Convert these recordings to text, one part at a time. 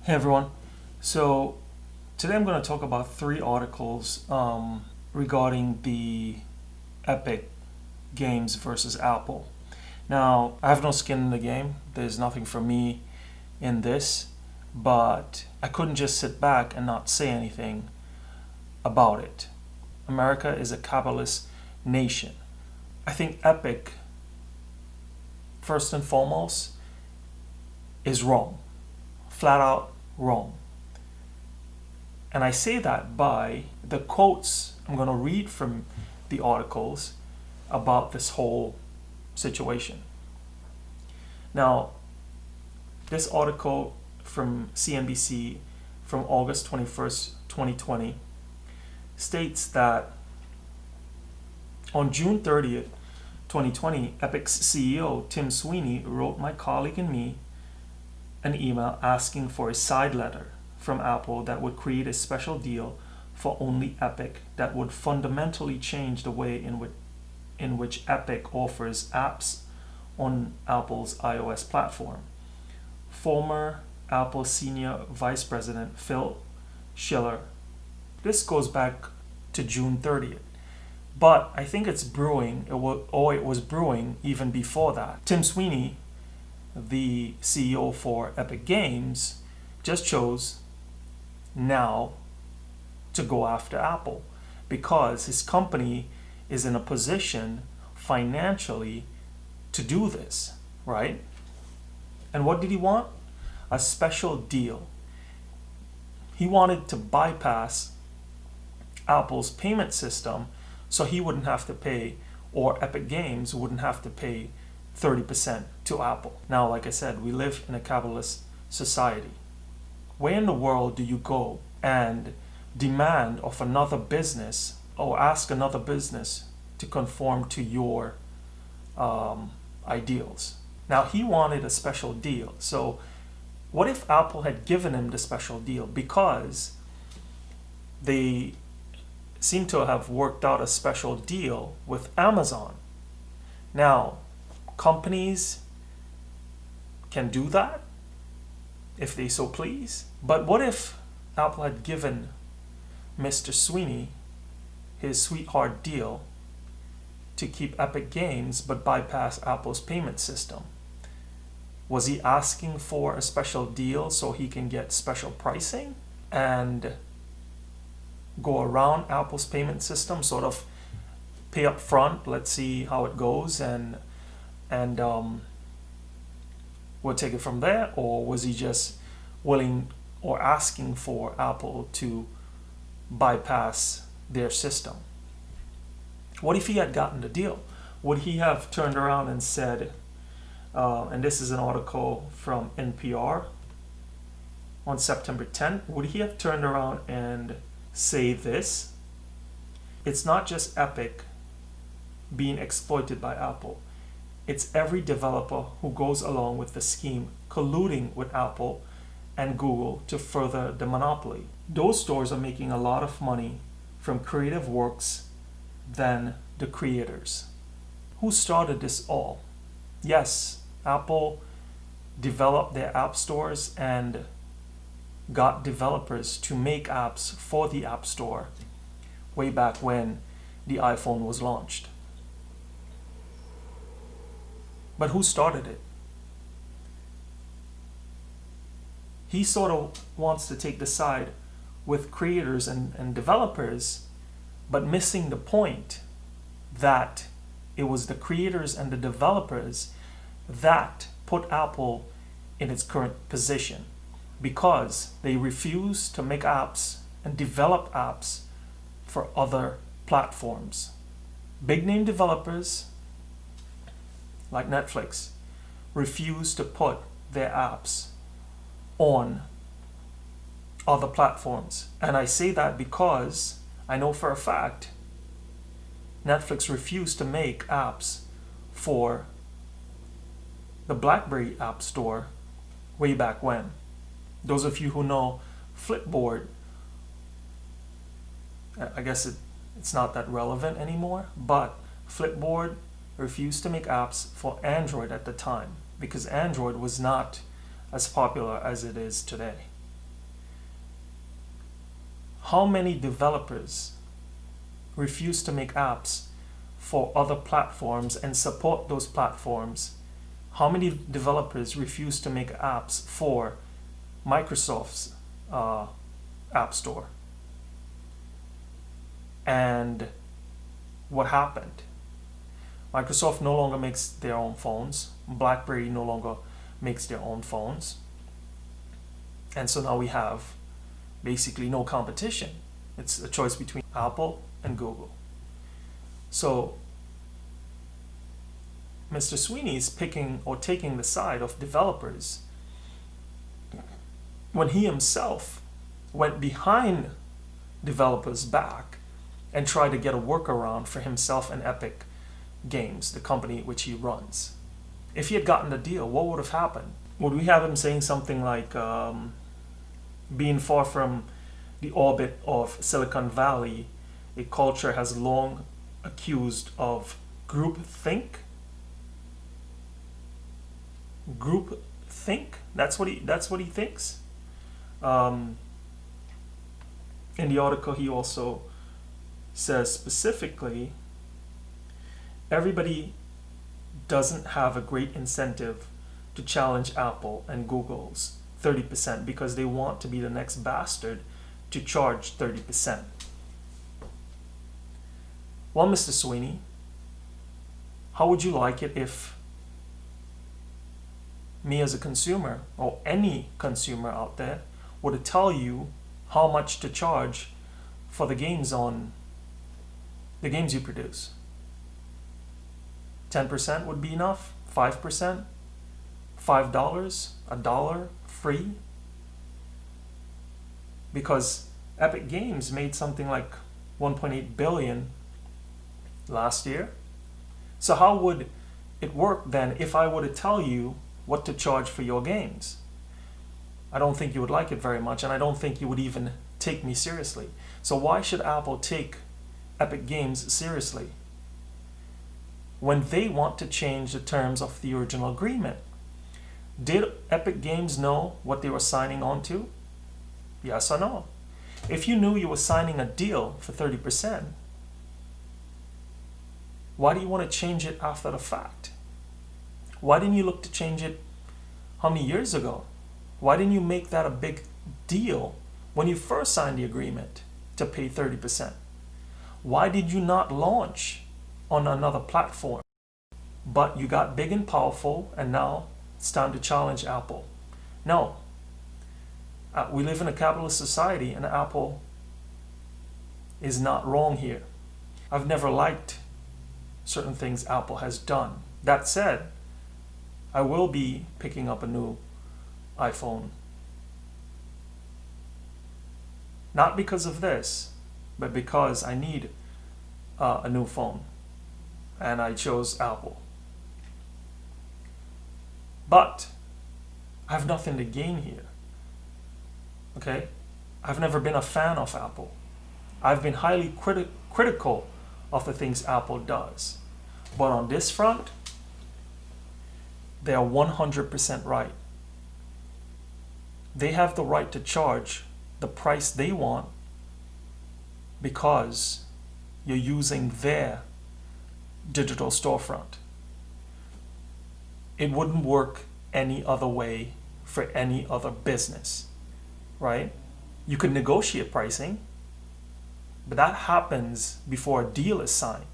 Hey everyone. So today I'm going to talk about three articles regarding the Epic Games versus Apple. Now, I have no skin in the game. There's nothing for me in this, but I couldn't just sit back and not say anything about it. America is a capitalist nation. I think Epic, first and foremost, is wrong. Flat out wrong. And I say that by the quotes I'm going to read from the articles about this whole situation. Now, this article from CNBC from August 21st, 2020 states that on June 30th, 2020, Epic's CEO Tim Sweeney wrote my colleague and me an email asking for a side letter from Apple that would create a special deal for only Epic that would fundamentally change the way in which Epic offers apps on Apple's iOS platform. Former Apple Senior Vice President Phil Schiller. This goes back to June 30th. But I think it's brewing, it was brewing even before that. Tim Sweeney, the CEO for Epicgames, just chose now to go after Apple because his company is in a position financially to do this, right? And what did he want? A special deal. He wanted to bypass Apple's payment system so he wouldn't have to pay, or Epic Games wouldn't have to pay 30% to Apple. Now, like I said, we live in a capitalist society. Where in the world do you go and demand of another business or ask another business to conform to your ideals? Now, he wanted a special deal. So what if Apple had given him the special deal? Because they seem to have worked out a special deal with Amazon. Now, companies can do that if they so please. But what if Apple had given Mr. Sweeney his sweetheart deal to keep Epic Games but bypass Apple's payment system? Was he asking for a special deal so he can get special pricing and go around Apple's payment system, sort of pay up front, let's see how it goes, and we'll take it from there? Or was he just willing or asking for Apple to bypass their system? What if he had gotten the deal? Would he have turned around and said, and this is an article from NPR on September 10th, would he have turned around and say this? It's not just Epic being exploited by Apple. It's every developer who goes along with the scheme, colluding with Apple and Google to further the monopoly. Those stores are making a lot of money from creative works than the creators. Who started this all? Yes, Apple developed their app stores and got developers to make apps for the App Store way back when the iPhone was launched. But who started it? He sort of wants to take the side with creators and developers, but missing the point that it was the creators and the developers that put Apple in its current position, because they refuse to make apps and develop apps for other platforms. Big name developers like Netflix refuse to put their apps on other platforms. And I say that because I know for a fact Netflix refused to make apps for the BlackBerry App Store way back when. Those of you who know Flipboard, I guess it's not that relevant anymore, but Flipboard refused to make apps for Android at the time because Android was not as popular as it is today. how many developers refuse to make apps for other platforms and support those platforms? How many developers refuse to make apps for Microsoft's App Store? And what happened? Microsoft no longer makes their own phones. BlackBerry no longer makes their own phones. And so now we have basically no competition. It's a choice between Apple and Google. So Mr. Sweeney is picking or taking the side of developers when he himself went behind developers' back and tried to get a workaround for himself and Epicgames, the company which he runs. If he had gotten the deal, what would have happened? Would we have him saying something like, being far from the orbit of Silicon Valley, a culture has long accused of groupthink? Groupthink? That's what he thinks. In the article, he also says specifically, everybody doesn't have a great incentive to challenge Apple and Google's 30% because they want to be the next bastard to charge 30%. Well, Mr. Sweeney, how would you like it if me as a consumer, or any consumer out there, were to tell you how much to charge for the games you produce? 10% would be enough? 5%? $5? $1? Free? Because Epicgames made something like 1.8 billion last year. So how would it work then if I were to tell you what to charge for your games? I don't think you would like it very much, and I don't think you would even take me seriously. So why should Apple take Epicgames seriously when they want to change the terms of the original agreement? Did Epicgames know what they were signing on to? Yes or no? If you knew you were signing a deal for 30%, why do you want to change it after the fact? Why didn't you look to change it how many years ago? Why didn't you make that a big deal when you first signed the agreement to pay 30%? Why did you not launch on another platform? But you got big and powerful, and now it's time to challenge Apple. No. We live in a capitalist society, and Apple is not wrong here. I've never liked certain things Apple has done. That said, I will be picking up a new iPhone. Not because of this, but because I need a new phone. And I chose Apple. But I have nothing to gain here. Okay? I've never been a fan of Apple. I've been highly critical of the things Apple does. But on this front, they are 100% right. They have the right to charge the price they want because you're using their digital storefront. It wouldn't work any other way for any other business, right? You could negotiate pricing, but that happens before a deal is signed.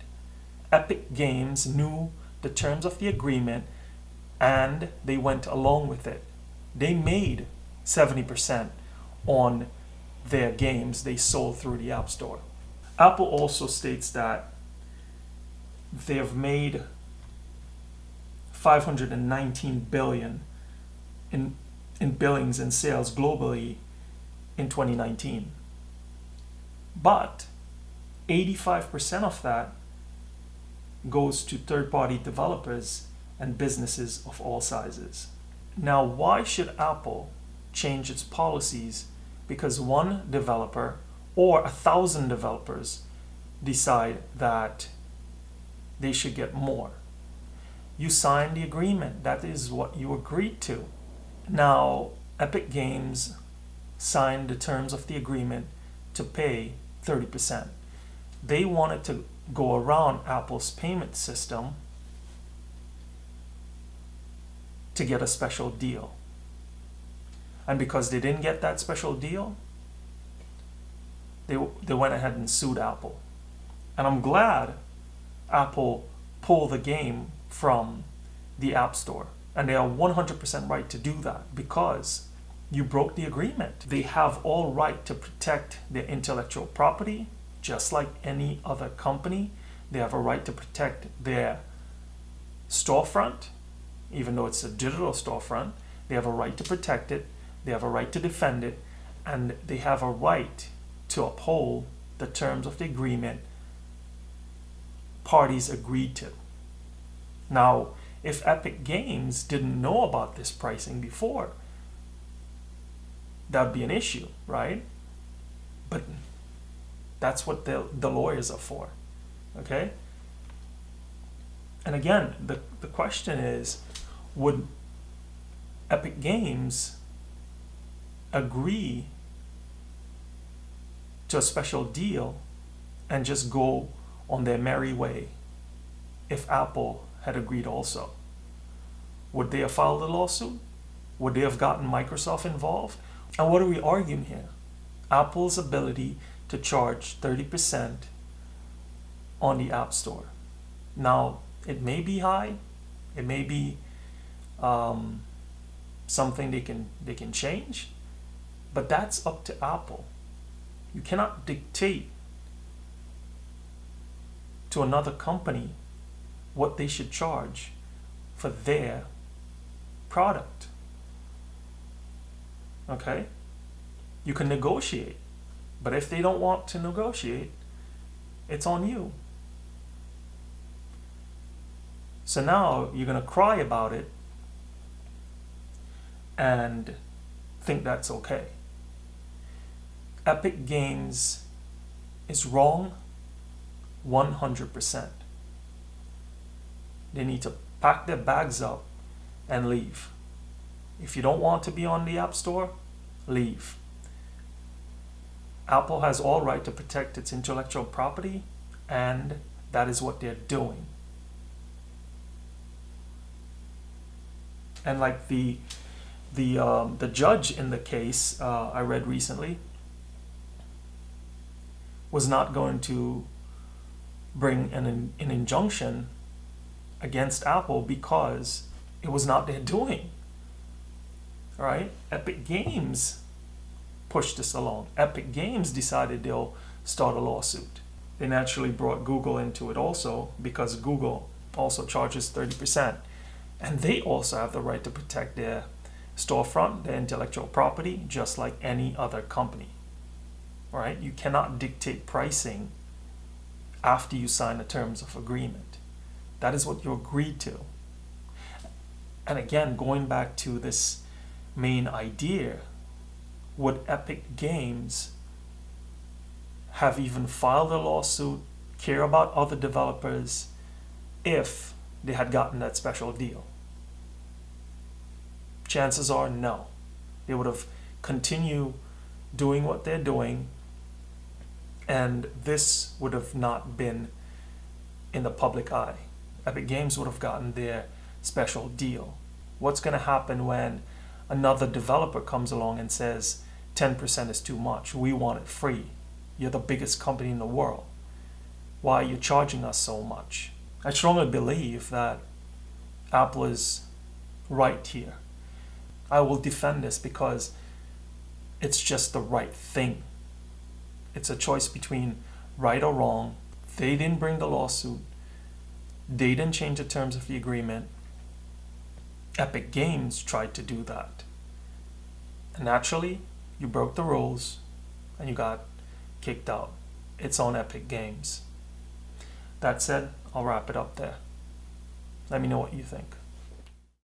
Epicgames knew the terms of the agreement and they went along with it. They made 70% on their games they sold through the App Store. Apple also states that they have made $519 billion in billings and sales globally in 2019. But 85% of that goes to third-party developers and businesses of all sizes. Now, why should Apple change its policies because one developer or 1,000 developers decide that they should get more? You signed the agreement. That is what you agreed to. Now, Epicgames signed the terms of the agreement to pay 30%. They wanted to go around Apple's payment system to get a special deal. And because they didn't get that special deal, they went ahead and sued Apple. And I'm glad Apple pulled the game from the App Store. And they are 100% right to do that because you broke the agreement. They have all right to protect their intellectual property, just like any other company. They have a right to protect their storefront, even though it's a digital storefront. They have a right to protect it. They have a right to defend it. And they have a right to uphold the terms of the agreement parties agreed to. Now, if Epicgames didn't know about this pricing before, that would be an issue, right? But that's what the lawyers are for, okay? And again, the question is, would Epicgames agree to a special deal and just go on their merry way if Apple had agreed also? Would they have filed a lawsuit? Would they have gotten Microsoft involved? And what are we arguing here? Apple's ability to charge 30% on the App Store. Now, it may be high. It may be something they can change. But that's up to Apple. You cannot dictate to another company what they should charge for their product. Okay? You can negotiate, but if they don't want to negotiate, it's on you. So now you're going to cry about it and think that's okay. Epicgames is wrong 100%. They need to pack their bags up and leave. If you don't want to be on the App Store, leave. Apple has all right to protect its intellectual property, and that is what they're doing. And like the judge in the case I read recently was not going to bring an injunction against Apple because it was not their doing. All right? Epicgames pushed this along. Epicgames decided they'll start a lawsuit. They naturally brought Google into it also because Google also charges 30%. And they also have the right to protect their storefront, their intellectual property, just like any other company. All right? You cannot dictate pricing after you sign the terms of agreement. That is what you agreed to. And again, going back to this main idea, would Epicgames have even filed a lawsuit, care about other developers, if they had gotten that special deal? Chances are no. They would have continued doing what they're doing, and this would have not been in the public eye. Epicgames would have gotten their special deal. What's going to happen when another developer comes along and says 10% is too much, we want it free? You're the biggest company in the world. Why are you charging us so much? I strongly believe that Apple is right here. I will defend this because it's just the right thing. It's a choice between right or wrong. They didn't bring the lawsuit. They didn't change the terms of the agreement. Epicgames tried to do that. And naturally, you broke the rules and you got kicked out. It's on Epicgames. That said, I'll wrap it up there. Let me know what you think.